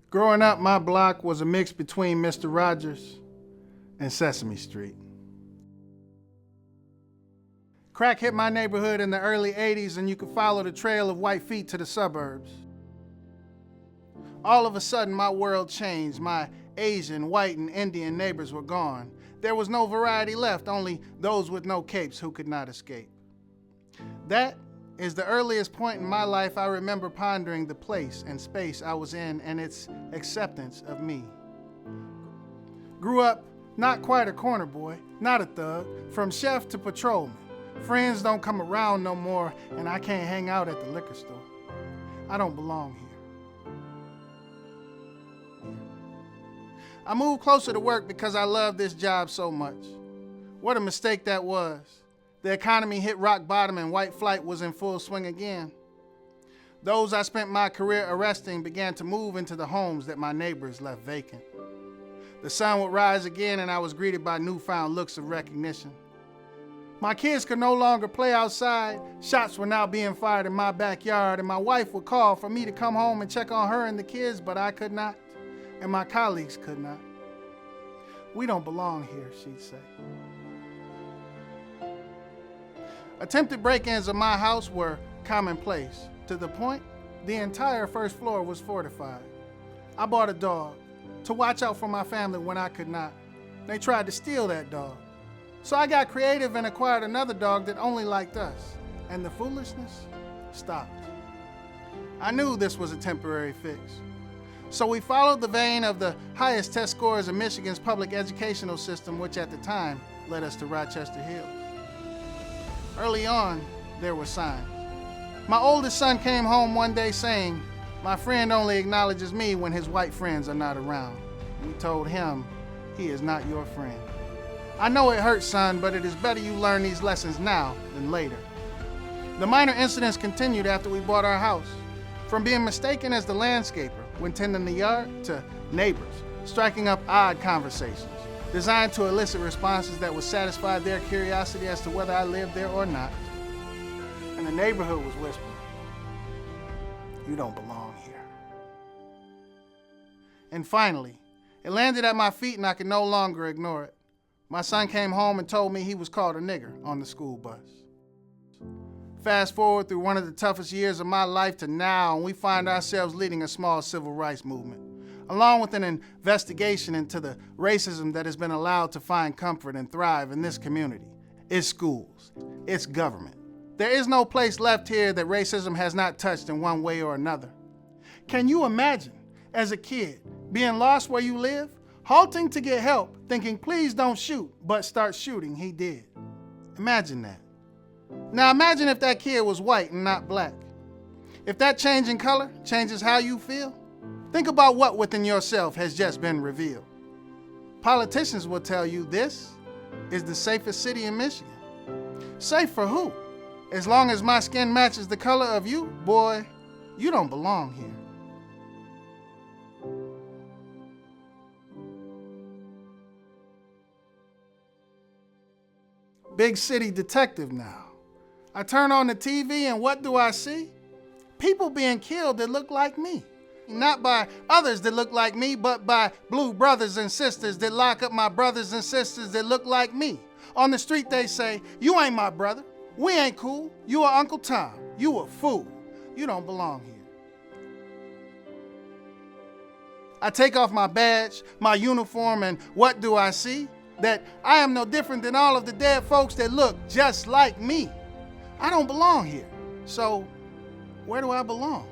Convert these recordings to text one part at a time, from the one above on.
Growing up, my block was a mix between Mr. Rogers and Sesame Street. Crack hit my neighborhood in the early 80s, and you could follow the trail of white feet to the suburbs. All of a sudden, my world changed. My Asian, white, and Indian neighbors were gone. There was no variety left, only those with no capes who could not escape. That is the earliest point in my life I remember pondering the place and space I was in and its acceptance of me. Grew up not quite a corner boy, not a thug, from chef to patrolman. Friends don't come around no more, and I can't hang out at the liquor store. I don't belong here. I moved closer to work because I love this job so much. What a mistake that was. The economy hit rock bottom and white flight was in full swing again. Those I spent my career arresting began to move into the homes that my neighbors left vacant. The sun would rise again and I was greeted by newfound looks of recognition. My kids could no longer play outside. Shots were now being fired in my backyard, and my wife would call for me to come home and check on her and the kids, but I could not, and my colleagues could not. We don't belong here, she'd say. Attempted break-ins of my house were commonplace, to the point the entire first floor was fortified. I bought a dog to watch out for my family when I could not. They tried to steal that dog. So I got creative and acquired another dog that only liked us, and the foolishness stopped. I knew this was a temporary fix. So we followed the vein of the highest test scores in Michigan's public educational system, which at the time led us to Rochester Hills. Early on, there were signs. My oldest son came home one day saying, "My friend only acknowledges me when his white friends are not around." We told him, "He is not your friend." I know it hurts, son, but it is better you learn these lessons now than later. The minor incidents continued after we bought our house. From being mistaken as the landscaper when tending the yard to neighbors striking up odd conversations designed to elicit responses that would satisfy their curiosity as to whether I lived there or not. And the neighborhood was whispering, "You don't belong here." And finally, it landed at my feet and I could no longer ignore it. My son came home and told me he was called a nigger on the school bus. Fast forward through one of the toughest years of my life to now, and we find ourselves leading a small civil rights movement, along with an investigation into the racism that has been allowed to find comfort and thrive in this community, its schools, its government. There is no place left here that racism has not touched in one way or another. Can you imagine, as a kid, being lost where you live, halting to get help, thinking, "Please don't shoot," but start shooting? He did. Imagine that. Now imagine if that kid was white and not black. If that change in color changes how you feel, think about what within yourself has just been revealed. Politicians will tell you this is the safest city in Michigan. Safe for who? As long as my skin matches the color of you, boy, you don't belong here. Big city detective now. I turn on the TV and what do I see? People being killed that look like me. Not by others that look like me, but by blue brothers and sisters that lock up my brothers and sisters that look like me. On the street they say, "You ain't my brother. We ain't cool. You are Uncle Tom. You a fool. You don't belong here." I take off my badge, my uniform, and what do I see? That I am no different than all of the dead folks that look just like me. I don't belong here. So where do I belong?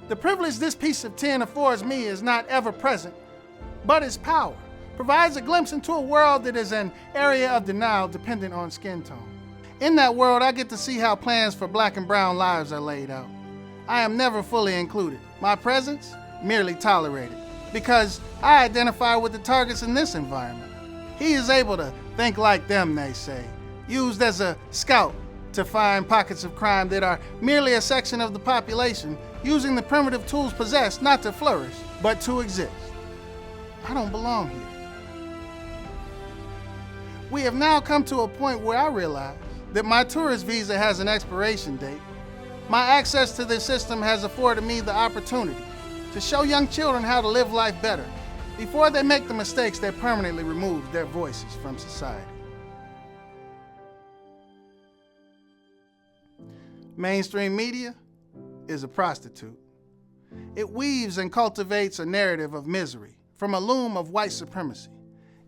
The privilege this piece of tin affords me is not ever present, but its power provides a glimpse into a world that is an area of denial dependent on skin tone. In that world, I get to see how plans for black and brown lives are laid out. I am never fully included. My presence, merely tolerated, because I identify with the targets in this environment. He is able to think like them, they say, used as a scout to find pockets of crime that are merely a section of the population, using the primitive tools possessed not to flourish, but to exist. I don't belong here. We have now come to a point where I realize that my tourist visa has an expiration date, My access to this system has afforded me the opportunity to show young children how to live life better before they make the mistakes that permanently remove their voices from society. Mainstream media is a prostitute. It weaves and cultivates a narrative of misery from a loom of white supremacy,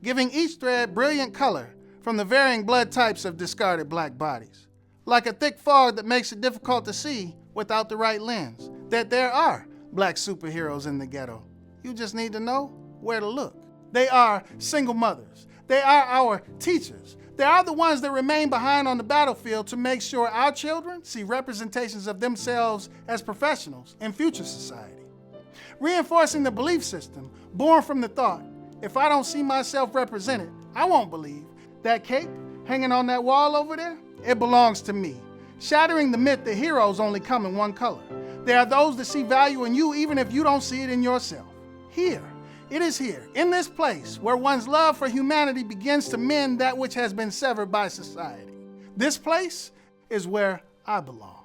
giving each thread brilliant color from the varying blood types of discarded black bodies. Like a thick fog that makes it difficult to see without the right lens, that there are black superheroes in the ghetto. You just need to know where to look. They are single mothers. They are our teachers. They are the ones that remain behind on the battlefield to make sure our children see representations of themselves as professionals in future society. Reinforcing the belief system born from the thought, if I don't see myself represented, I won't believe. That cape hanging on that wall over there, it belongs to me. Shattering the myth that heroes only come in one color. There are those that see value in you even if you don't see it in yourself. Here, it is here, in this place, where one's love for humanity begins to mend that which has been severed by society. This place is where I belong.